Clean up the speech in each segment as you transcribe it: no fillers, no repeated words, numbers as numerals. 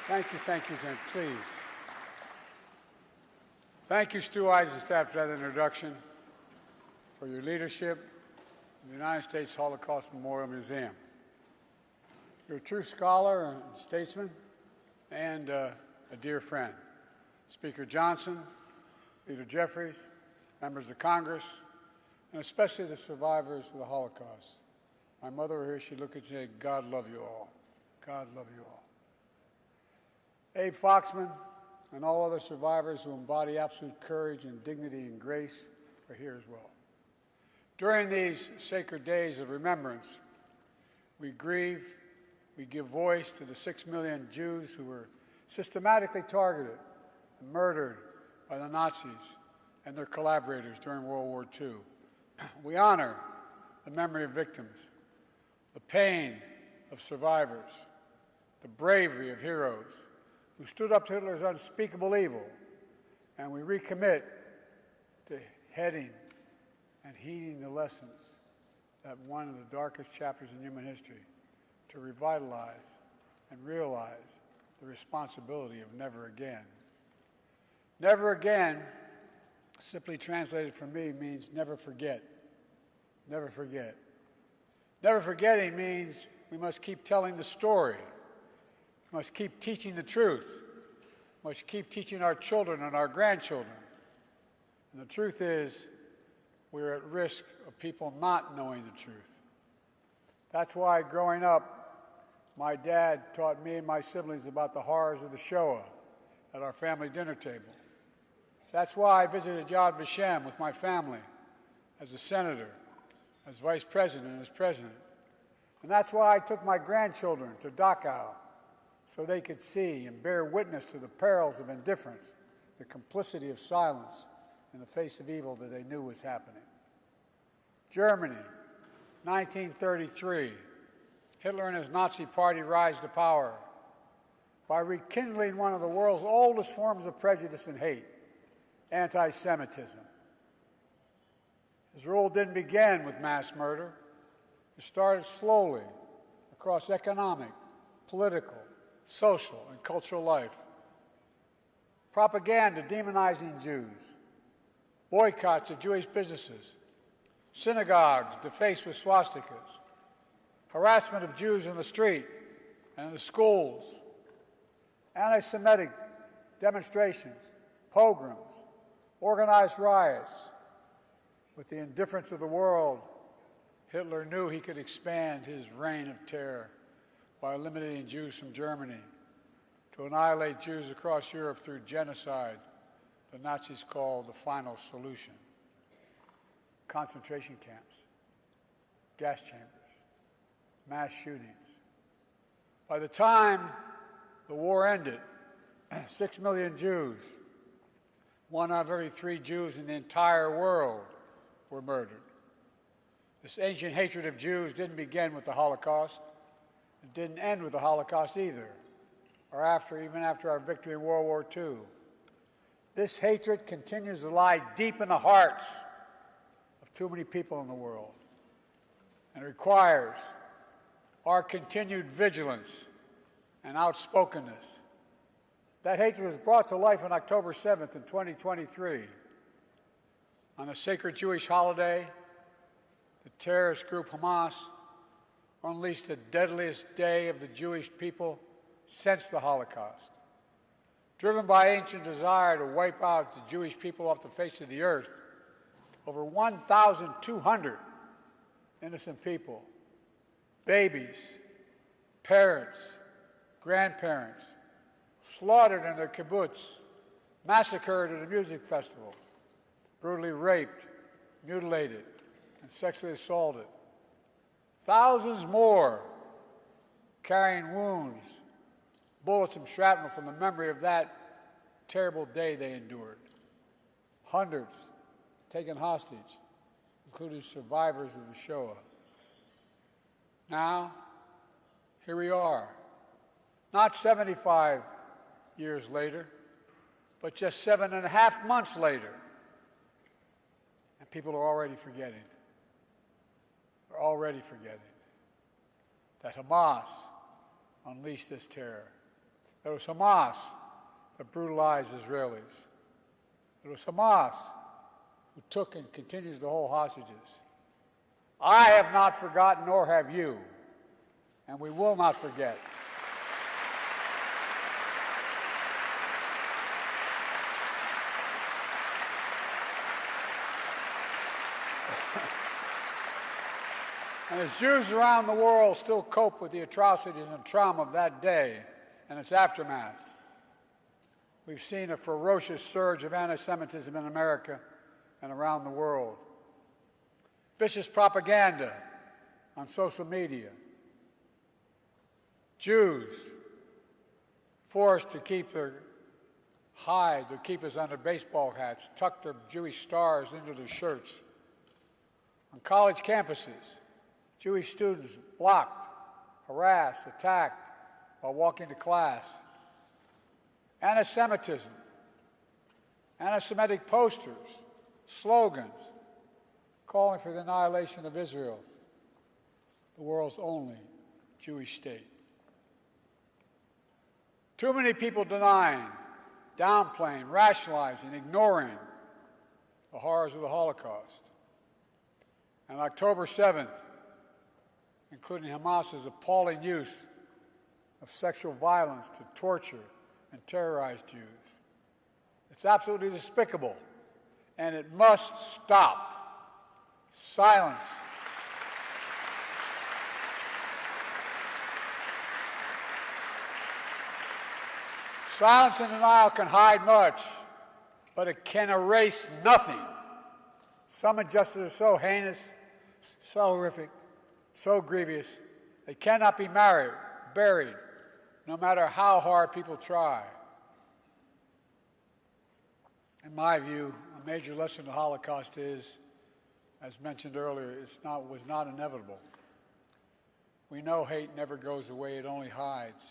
Thank you, and please. Thank you, Stu Eisenstadt, for that introduction, for your leadership in the United States Holocaust Memorial Museum. You're a true scholar and statesman and a dear friend. Speaker Johnson, Leader Jeffries, members of Congress, and especially the survivors of the Holocaust. My mother were here, she'd look at you and say, God love you all. God love you all. Abe Foxman and all other survivors who embody absolute courage and dignity and grace are here as well. During these sacred days of remembrance, we grieve, we give voice to the 6 million Jews who were systematically targeted and murdered by the Nazis and their collaborators during World War II. We honor the memory of victims, the pain of survivors, the bravery of heroes who stood up to Hitler's unspeakable evil, and we recommit to heading and heeding the lessons that one of the darkest chapters in human history, to revitalize and realize the responsibility of never again. Never again, simply translated from me, means never forget. Never forget. Never forgetting means we must keep telling the story. We must keep teaching the truth. We must keep teaching our children and our grandchildren. And the truth is, we're at risk of people not knowing the truth. That's why growing up, my dad taught me and my siblings about the horrors of the Shoah at our family dinner table. That's why I visited Yad Vashem with my family as a senator, as vice president, and as president. And that's why I took my grandchildren to Dachau, so they could see and bear witness to the perils of indifference, the complicity of silence in the face of evil that they knew was happening. Germany, 1933. Hitler and his Nazi party rise to power by rekindling one of the world's oldest forms of prejudice and hate, anti-Semitism. His rule didn't begin with mass murder. It started slowly across economic, political, social, and cultural life. Propaganda demonizing Jews, boycotts of Jewish businesses, synagogues defaced with swastikas, harassment of Jews in the street and in the schools, anti-Semitic demonstrations, pogroms, organized riots. With the indifference of the world, Hitler knew he could expand his reign of terror by eliminating Jews from Germany, to annihilate Jews across Europe through genocide the Nazis called the final solution. Concentration camps, gas chambers, mass shootings. By the time the war ended, 6 million Jews, 1 out of every 3 Jews in the entire world, were murdered. This ancient hatred of Jews didn't begin with the Holocaust. It didn't end with the Holocaust either, or even after our victory in World War II. This hatred continues to lie deep in the hearts of too many people in the world, and it requires our continued vigilance and outspokenness. That hatred was brought to life on October 7th in 2023. On the sacred Jewish holiday, the terrorist group Hamas unleashed the deadliest day of the Jewish people since the Holocaust. Driven by ancient desire to wipe out the Jewish people off the face of the earth, over 1,200 innocent people, babies, parents, grandparents, slaughtered in their kibbutz, massacred at a music festival, brutally raped, mutilated, and sexually assaulted. Thousands more carrying wounds, bullets and shrapnel from the memory of that terrible day they endured. Hundreds taken hostage, including survivors of the Shoah. Now, here we are, not 75 years later, but just 7.5 months later, and people are already forgetting. They're already forgetting that Hamas unleashed this terror. It was Hamas that brutalized Israelis. It was Hamas who took and continues to hold hostages. I have not forgotten, nor have you, and we will not forget. And as Jews around the world still cope with the atrocities and trauma of that day and its aftermath, we've seen a ferocious surge of anti-Semitism in America and around the world. Vicious propaganda on social media. Jews forced to keep their hide, their keepers under baseball hats, tuck their Jewish stars into their shirts. On college campuses, Jewish students blocked, harassed, attacked while walking to class. Anti-Semitism, anti-Semitic posters, slogans calling for the annihilation of Israel, the world's only Jewish state. Too many people denying, downplaying, rationalizing, ignoring the horrors of the Holocaust. And October 7th, including Hamas's appalling use of sexual violence to torture and terrorize Jews. It's absolutely despicable, and it must stop. Silence. Silence and denial can hide much, but it can erase nothing. Some injustices are so heinous, so horrific, so grievous, they cannot be buried, no matter how hard people try. In my view, a major lesson of the Holocaust is, as mentioned earlier, was not inevitable. We know hate never goes away, it only hides.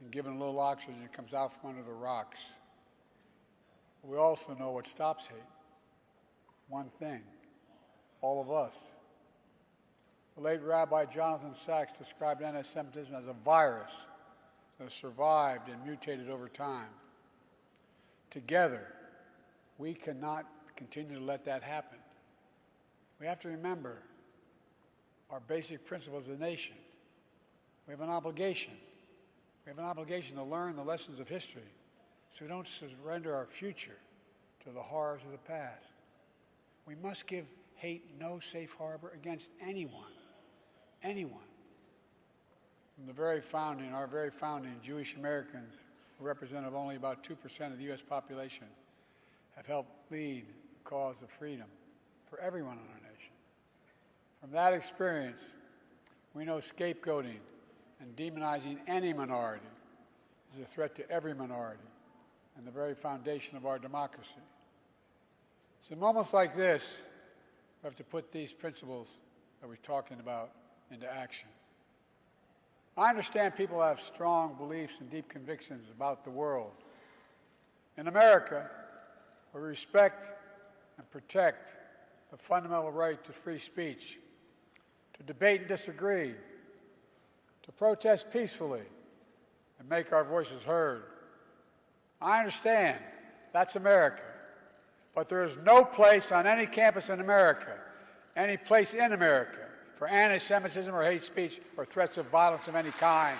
And given a little oxygen, it comes out from under the rocks. But we also know what stops hate. One thing, all of us. The late Rabbi Jonathan Sachs described anti-Semitism as a virus that survived and mutated over time. Together, we cannot continue to let that happen. We have to remember our basic principles as a nation. We have an obligation. We have an obligation to learn the lessons of history so we don't surrender our future to the horrors of the past. We must give hate no safe harbor against anyone. Anyone. From the very founding, our very founding, Jewish Americans, who represent only about 2% of the U.S. population, have helped lead the cause of freedom for everyone in our nation. From that experience, we know scapegoating and demonizing any minority is a threat to every minority and the very foundation of our democracy. So in moments like this, we have to put these principles that we're talking about into action. I understand people have strong beliefs and deep convictions about the world. In America, we respect and protect the fundamental right to free speech, to debate and disagree, to protest peacefully, and make our voices heard. I understand that's America, but there is no place on any campus in America, any place in America, for anti-Semitism or hate speech or threats of violence of any kind.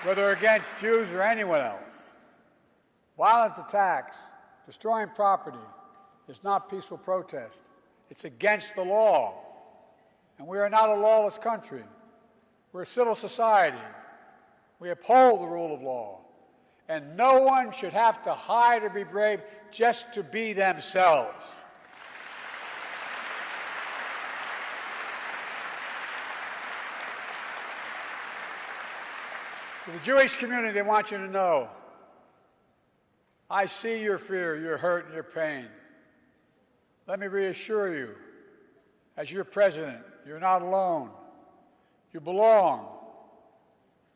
Whether against Jews or anyone else, violent attacks, destroying property is not peaceful protest. It's against the law. And we are not a lawless country. We're a civil society. We uphold the rule of law. And no one should have to hide or be brave just to be themselves. To the Jewish community, I want you to know, I see your fear, your hurt, and your pain. Let me reassure you, as your president, you're not alone. You belong.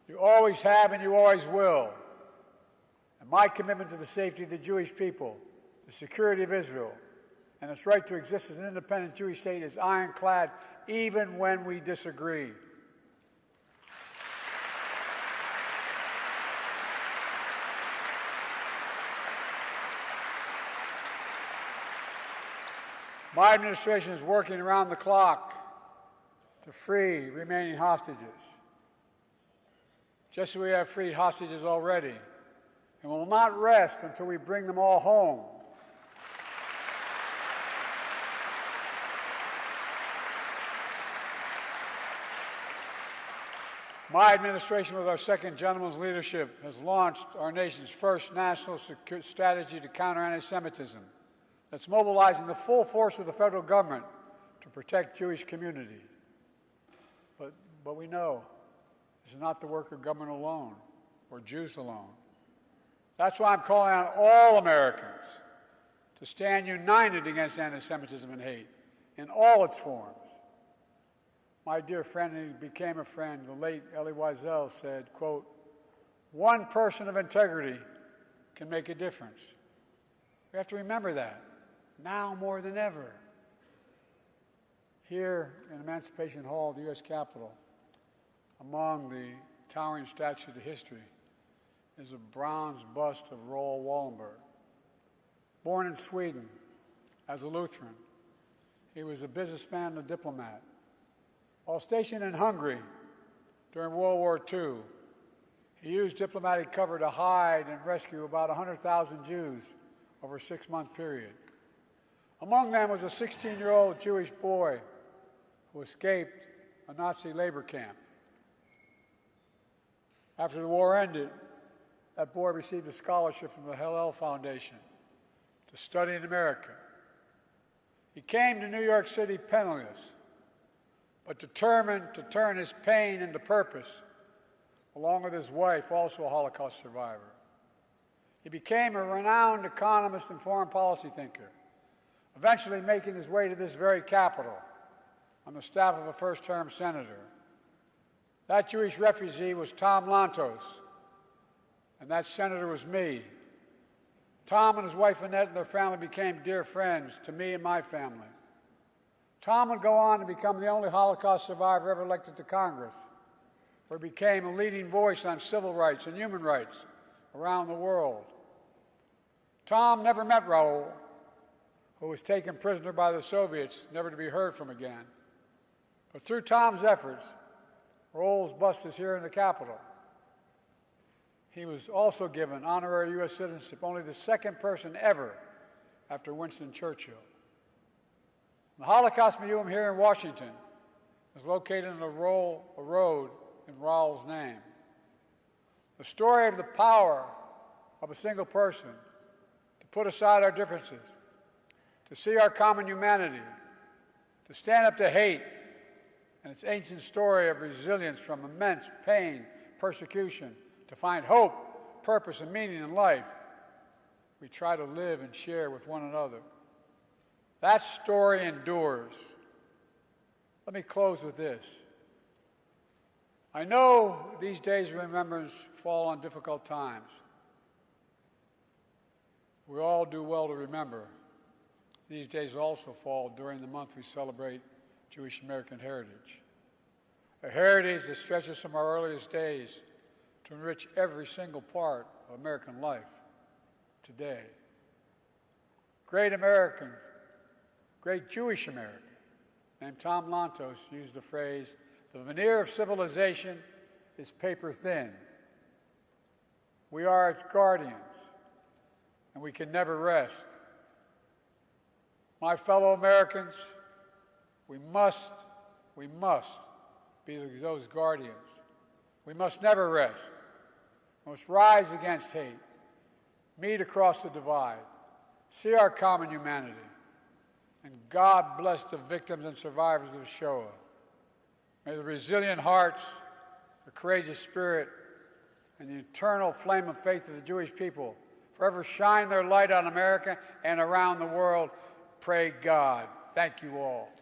You always have and you always will. And my commitment to the safety of the Jewish people, the security of Israel, and its right to exist as an independent Jewish state is ironclad, even when we disagree. My administration is working around the clock to free remaining hostages, just as we have freed hostages already, and will not rest until we bring them all home. My administration, with our second gentleman's leadership, has launched our nation's first national strategy to counter anti-Semitism that's mobilizing the full force of the federal government to protect Jewish communities. But we know this is not the work of government alone or Jews alone. That's why I'm calling on all Americans to stand united against anti-Semitism and hate in all its forms. My dear friend, and he became a friend, the late Elie Wiesel said, quote, "One person of integrity can make a difference." We have to remember that, now more than ever. Here in Emancipation Hall, the U.S. Capitol, among the towering statues of history, is a bronze bust of Raoul Wallenberg. Born in Sweden as a Lutheran, he was a businessman and a diplomat. While stationed in Hungary during World War II, he used diplomatic cover to hide and rescue about 100,000 Jews over a 6-month period. Among them was a 16-year-old Jewish boy who escaped a Nazi labor camp. After the war ended, that boy received a scholarship from the Hillel Foundation to study in America. He came to New York City penniless, but determined to turn his pain into purpose, along with his wife, also a Holocaust survivor. He became a renowned economist and foreign policy thinker, eventually making his way to this very Capitol on the staff of a first-term senator. That Jewish refugee was Tom Lantos, and that senator was me. Tom and his wife Annette and their family became dear friends to me and my family. Tom would go on to become the only Holocaust survivor ever elected to Congress, where he became a leading voice on civil rights and human rights around the world. Tom never met Raoul, who was taken prisoner by the Soviets, never to be heard from again. But through Tom's efforts, Raoul's bust is here in the Capitol. He was also given honorary U.S. citizenship, only the second person ever after Winston Churchill. The Holocaust Museum here in Washington is located on a road in Raoul's name. The story of the power of a single person to put aside our differences, to see our common humanity, to stand up to hate, and its ancient story of resilience from immense pain, persecution, to find hope, purpose, and meaning in life, we try to live and share with one another. That story endures. Let me close with this. I know these days of remembrance fall on difficult times. We all do well to remember. These days also fall during the month we celebrate Jewish American heritage. A heritage that stretches from our earliest days to enrich every single part of American life today. Great Jewish American named Tom Lantos used the phrase, "The veneer of civilization is paper thin. We are its guardians, and we can never rest." My fellow Americans, we must be those guardians. We must never rest. We must rise against hate, meet across the divide, see our common humanity, and God bless the victims and survivors of Shoah. May the resilient hearts, the courageous spirit, and the eternal flame of faith of the Jewish people forever shine their light on America and around the world. Pray God. Thank you all.